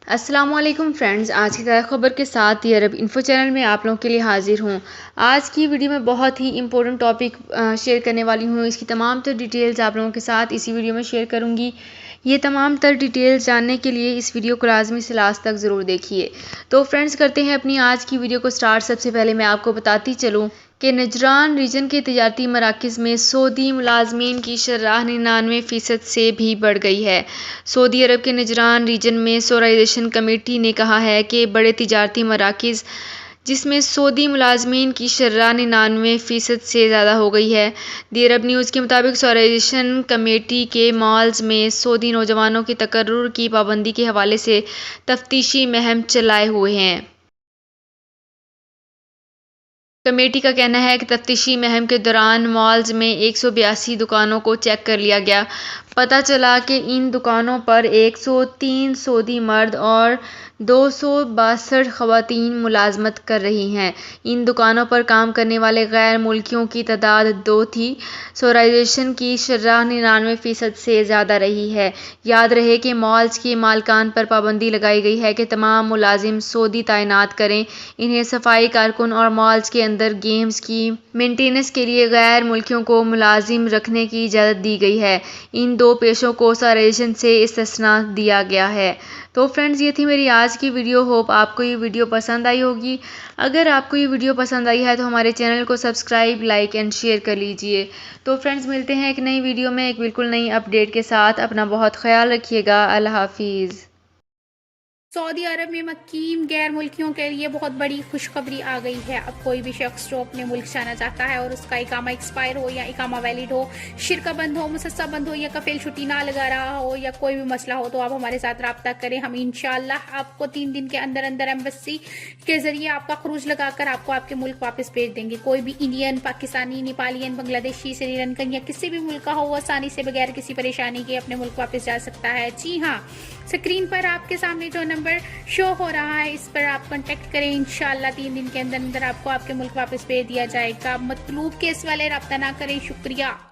السلام علیکم فرینڈز، آج کی تازہ خبر کے ساتھ یہ عرب انفو چینل میں آپ لوگوں کے لیے حاضر ہوں۔ آج کی ویڈیو میں بہت ہی امپورٹنٹ ٹاپک شیئر کرنے والی ہوں۔ اس کی تمام تر ڈیٹیلز آپ لوگوں کے ساتھ اسی ویڈیو میں شیئر کروں گی۔ یہ تمام تر ڈیٹیلز جاننے کے لیے اس ویڈیو کو لازمی سے لاسٹ تک ضرور دیکھیے۔ تو فرینڈز کرتے ہیں اپنی آج کی ویڈیو کو سٹارٹ۔ سب سے پہلے میں آپ کو بتاتی چلوں کہ نجران ریجن کے تجارتی مراکز میں سعودی ملازمین کی شرح 99% سے بھی بڑھ گئی ہے۔ سعودی عرب کے نجران ریجن میں سورائزیشن کمیٹی نے کہا ہے کہ بڑے تجارتی مراکز جس میں سعودی ملازمین کی شرح 99% سے زیادہ ہو گئی ہے۔ دی عرب نیوز کے مطابق سورائزیشن کمیٹی کے مالز میں سعودی نوجوانوں کے تقرر کی پابندی کے حوالے سے تفتیشی مہم چلائے ہوئے ہیں۔ کمیٹی کا کہنا ہے کہ تفتیشی مہم کے دوران مالز میں 182 دکانوں کو چیک کر لیا گیا۔ پتہ چلا کہ ان دکانوں پر 103 سعودی مرد اور 262 خواتین ملازمت کر رہی ہیں۔ ان دکانوں پر کام کرنے والے غیر ملکیوں کی تعداد 2 تھی۔ سورائزیشن کی شرح 99% سے زیادہ رہی ہے۔ یاد رہے کہ مالز کے مالکان پر پابندی لگائی گئی ہے کہ تمام ملازم سعودی تعینات کریں۔ انہیں صفائی کارکن اور مالز کے اندر گیمز کی مینٹیننس کے لیے غیر ملکیوں کو ملازم رکھنے کی اجازت دی گئی ہے۔ ان 2 پیشوں کو سورائزیشن سے استثناء دیا گیا ہے۔ تو فرینڈز یہ تھی میری آج کی ویڈیو۔ ہوپ آپ کو یہ ویڈیو پسند آئی ہوگی۔ اگر آپ کو یہ ویڈیو پسند آئی ہے تو ہمارے چینل کو سبسکرائب، لائک اینڈ شیئر کر لیجئے۔ تو فرینڈز ملتے ہیں ایک نئی ویڈیو میں ایک بالکل نئی اپڈیٹ کے ساتھ۔ اپنا بہت خیال رکھیے گا۔ اللہ حافظ۔ سعودی عرب میں مقیم غیر ملکیوں کے لیے بہت بڑی خوشخبری آ گئی ہے۔ اب کوئی بھی شخص جو اپنے ملک جانا چاہتا ہے اور اس کا اقامہ ایکسپائر ہو یا اقامہ ویلڈ ہو، شرکہ بند ہو، مسسہ بند ہو یا کفیل چھٹی نہ لگا رہا ہو یا کوئی بھی مسئلہ ہو تو آپ ہمارے ساتھ رابطہ کریں۔ ہم انشاءاللہ آپ کو 3 دن کے اندر اندر ایمبیسی کے ذریعے آپ کا خروج لگا کر آپ کو آپ کے ملک واپس بھیج دیں گے۔ کوئی بھی انڈین، پاکستانی، نیپالین، بنگلہ دیشی، سری لنکن یا کسی بھی ملک کا ہو، وہ آسانی سے بغیر کسی پریشانی کے اپنے ملک واپس جا سکتا ہے۔ جی ہاں، اسکرین پر آپ کے سامنے جو نمبر شو ہو رہا ہے اس پر آپ کنٹیکٹ کریں۔ انشاءاللہ 3 دن کے اندر اندر آپ کو آپ کے ملک واپس بھیج دیا جائے گا۔ مطلوب کیس والے رابطہ نہ کریں۔ شکریہ۔